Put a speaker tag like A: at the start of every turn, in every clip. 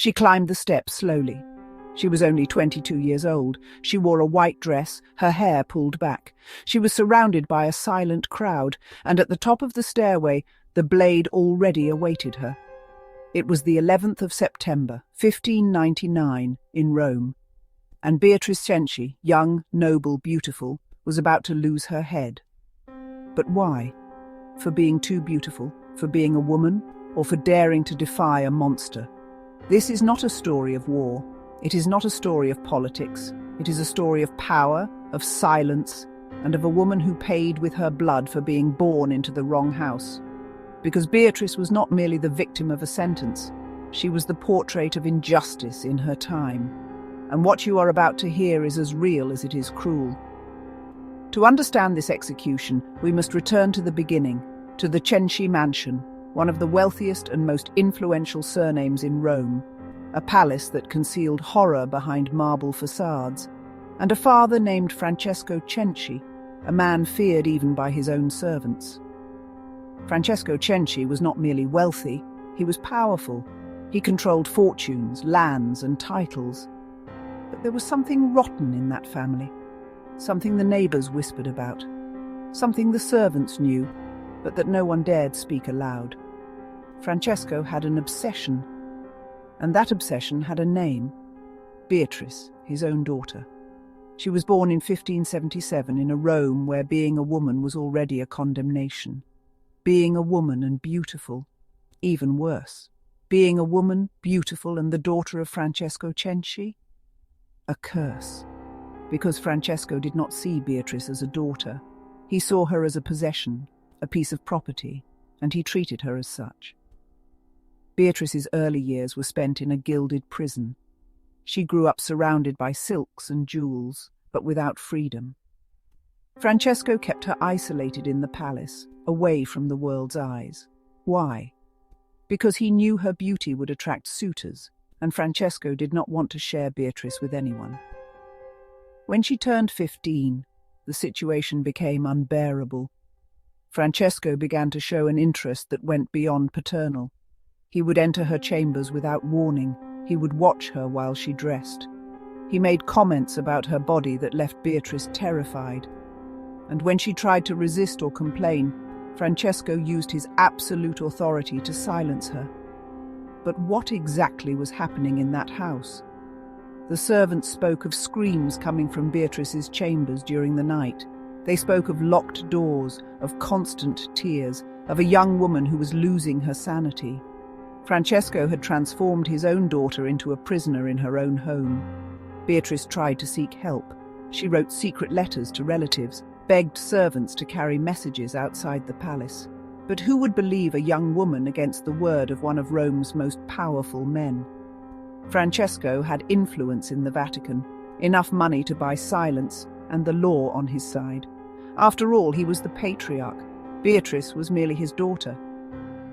A: She climbed the steps slowly. She was only 22 years old. She wore a white dress, her hair pulled back. She was surrounded by a silent crowd, and at the top of the stairway, the blade already awaited her. It was the 11th of September, 1599, in Rome, and Beatrice Cenci, young, noble, beautiful, was about to lose her head. But why? For being too beautiful, for being a woman, or for daring to defy a monster? This is not a story of war. It is not a story of politics. It is a story of power, of silence, and of a woman who paid with her blood for being born into the wrong house. Because Beatrice was not merely the victim of a sentence, she was the portrait of injustice in her time. And what you are about to hear is as real as it is cruel. To understand this execution, we must return to the beginning, to the Cenci mansion, one of the wealthiest and most influential surnames in Rome, a palace that concealed horror behind marble facades, and a father named Francesco Cenci, a man feared even by his own servants. Francesco Cenci was not merely wealthy, he was powerful. He controlled fortunes, lands, and titles. But there was something rotten in that family, something the neighbors whispered about, something the servants knew, but that no one dared speak aloud. Francesco had an obsession, and that obsession had a name: Beatrice, his own daughter. She was born in 1577 in a Rome where being a woman was already a condemnation. Being a woman and beautiful, even worse. Being a woman, beautiful, and the daughter of Francesco Cenci? A curse. Because Francesco did not see Beatrice as a daughter. He saw her as a possession, a piece of property, and he treated her as such. Beatrice's early years were spent in a gilded prison. She grew up surrounded by silks and jewels, but without freedom. Francesco kept her isolated in the palace, away from the world's eyes. Why? Because he knew her beauty would attract suitors, and Francesco did not want to share Beatrice with anyone. When she turned 15, the situation became unbearable. Francesco began to show an interest that went beyond paternal. He would enter her chambers without warning. He would watch her while she dressed. He made comments about her body that left Beatrice terrified. And when she tried to resist or complain, Francesco used his absolute authority to silence her. But what exactly was happening in that house? The servants spoke of screams coming from Beatrice's chambers during the night. They spoke of locked doors, of constant tears, of a young woman who was losing her sanity. Francesco had transformed his own daughter into a prisoner in her own home. Beatrice tried to seek help. She wrote secret letters to relatives, begged servants to carry messages outside the palace. But who would believe a young woman against the word of one of Rome's most powerful men? Francesco had influence in the Vatican, enough money to buy silence, and the law on his side. After all, he was the patriarch. Beatrice was merely his daughter.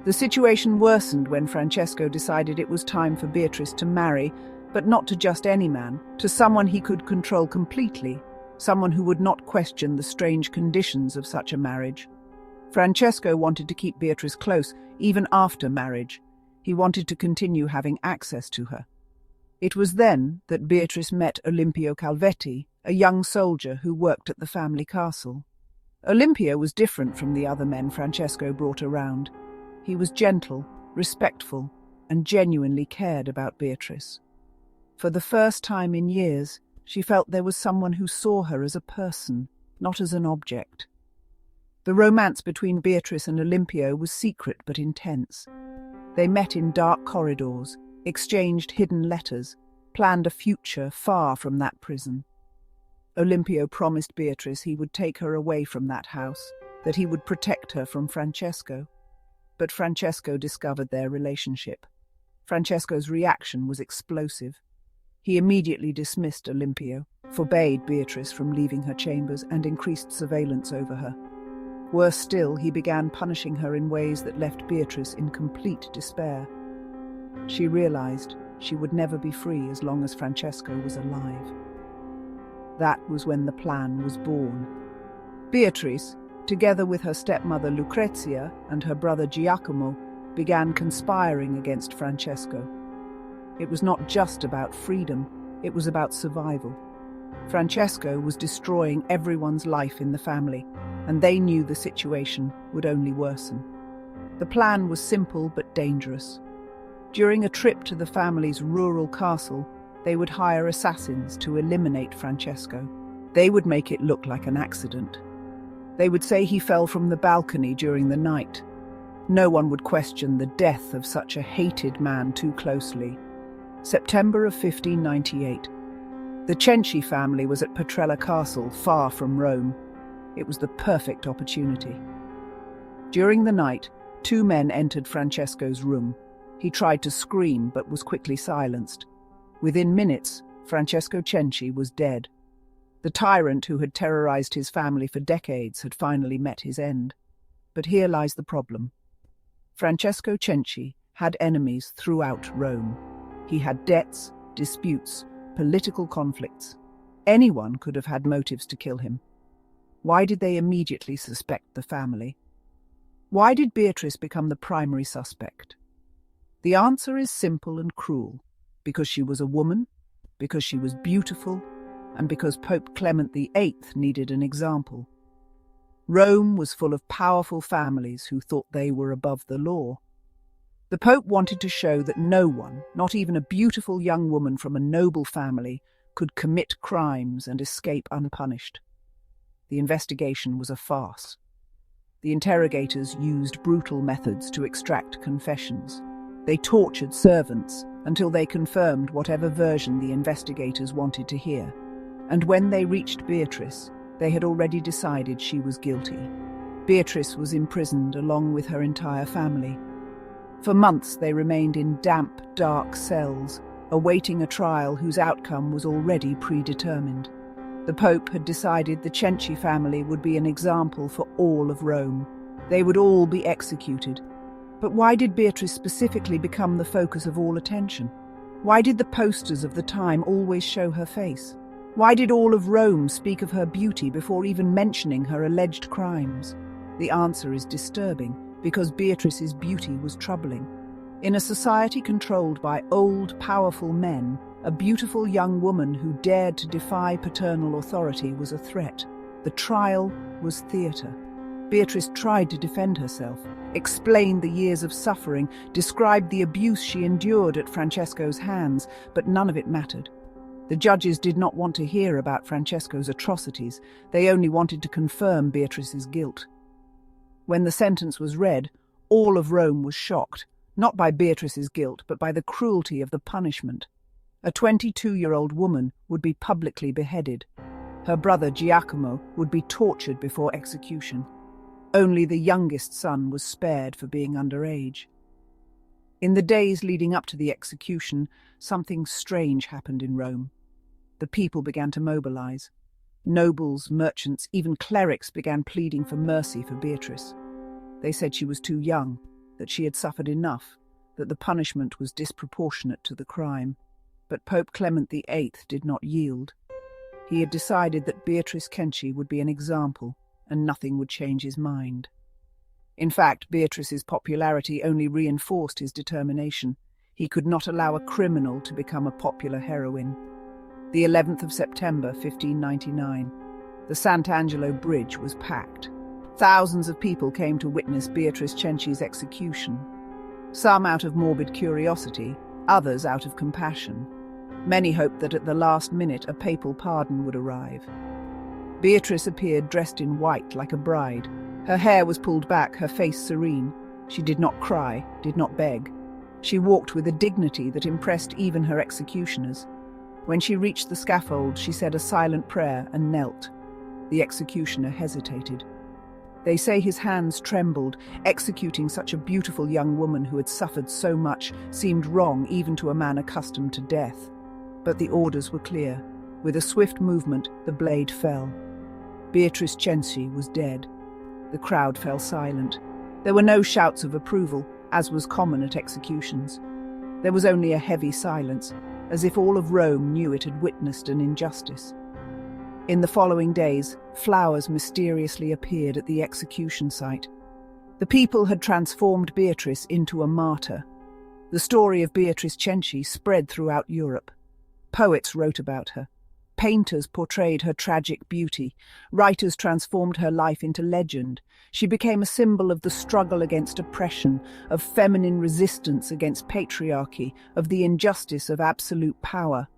A: The situation worsened when Francesco decided it was time for Beatrice to marry, but not to just any man, to someone he could control completely, someone who would not question the strange conditions of such a marriage. Francesco wanted to keep Beatrice close, even after marriage. He wanted to continue having access to her. It was then that Beatrice met Olimpio Calvetti, a young soldier who worked at the family castle. Olimpio was different from the other men Francesco brought around. He was gentle, respectful, and genuinely cared about Beatrice. For the first time in years, she felt there was someone who saw her as a person, not as an object. The romance between Beatrice and Olimpio was secret but intense. They met in dark corridors, exchanged hidden letters, planned a future far from that prison. Olimpio promised Beatrice he would take her away from that house, that he would protect her from Francesco. But Francesco discovered their relationship. Francesco's reaction was explosive. He immediately dismissed Olimpio, forbade Beatrice from leaving her chambers, and increased surveillance over her. Worse still, he began punishing her in ways that left Beatrice in complete despair. She realized she would never be free as long as Francesco was alive. That was when the plan was born. Beatrice, together with her stepmother Lucrezia and her brother Giacomo, began conspiring against Francesco. It was not just about freedom, it was about survival. Francesco was destroying everyone's life in the family, and they knew the situation would only worsen. The plan was simple but dangerous. During a trip to the family's rural castle, they would hire assassins to eliminate Francesco. They would make it look like an accident. They would say he fell from the balcony during the night. No one would question the death of such a hated man too closely. September of 1598. The Cenci family was at Petrella Castle, far from Rome. It was the perfect opportunity. During the night, 2 men entered Francesco's room. He tried to scream but was quickly silenced. Within minutes, Francesco Cenci was dead. The tyrant who had terrorized his family for decades had finally met his end. But here lies the problem. Francesco Cenci had enemies throughout Rome. He had debts, disputes, political conflicts. Anyone could have had motives to kill him. Why did they immediately suspect the family? Why did Beatrice become the primary suspect? The answer is simple and cruel. Because she was a woman, because she was beautiful, and because Pope Clement VIII needed an example. Rome was full of powerful families who thought they were above the law. The Pope wanted to show that no one, not even a beautiful young woman from a noble family, could commit crimes and escape unpunished. The investigation was a farce. The interrogators used brutal methods to extract confessions. They tortured servants until they confirmed whatever version the investigators wanted to hear. And when they reached Beatrice, they had already decided she was guilty. Beatrice was imprisoned along with her entire family. For months they remained in damp, dark cells, awaiting a trial whose outcome was already predetermined. The Pope had decided the Cenci family would be an example for all of Rome. They would all be executed. But why did Beatrice specifically become the focus of all attention? Why did the posters of the time always show her face? Why did all of Rome speak of her beauty before even mentioning her alleged crimes? The answer is disturbing, because Beatrice's beauty was troubling. In a society controlled by old, powerful men, a beautiful young woman who dared to defy paternal authority was a threat. The trial was theatre. Beatrice tried to defend herself, explained the years of suffering, described the abuse she endured at Francesco's hands, but none of it mattered. The judges did not want to hear about Francesco's atrocities. They only wanted to confirm Beatrice's guilt. When the sentence was read, all of Rome was shocked, not by Beatrice's guilt, but by the cruelty of the punishment. A 22-year-old woman would be publicly beheaded. Her brother Giacomo would be tortured before execution. Only the youngest son was spared for being underage. In the days leading up to the execution, something strange happened in Rome. The people began to mobilize. Nobles, merchants, even clerics began pleading for mercy for Beatrice. They said she was too young, that she had suffered enough, that the punishment was disproportionate to the crime. But Pope Clement VIII did not yield. He had decided that Beatrice Cenci would be an example, and nothing would change his mind. In fact, Beatrice's popularity only reinforced his determination. He could not allow a criminal to become a popular heroine. The 11th of September, 1599. The Sant'Angelo Bridge was packed. Thousands of people came to witness Beatrice Cenci's execution. Some out of morbid curiosity, others out of compassion. Many hoped that at the last minute a papal pardon would arrive. Beatrice appeared dressed in white like a bride. Her hair was pulled back, her face serene. She did not cry, did not beg. She walked with a dignity that impressed even her executioners. When she reached the scaffold, she said a silent prayer and knelt. The executioner hesitated. They say his hands trembled. Executing such a beautiful young woman who had suffered so much seemed wrong even to a man accustomed to death. But the orders were clear. With a swift movement, the blade fell. Beatrice Cenci was dead. The crowd fell silent. There were no shouts of approval, as was common at executions. There was only a heavy silence, as if all of Rome knew it had witnessed an injustice. In the following days, flowers mysteriously appeared at the execution site. The people had transformed Beatrice into a martyr. The story of Beatrice Cenci spread throughout Europe. Poets wrote about her. Painters portrayed her tragic beauty. Writers transformed her life into legend. She became a symbol of the struggle against oppression, of feminine resistance against patriarchy, of the injustice of absolute power.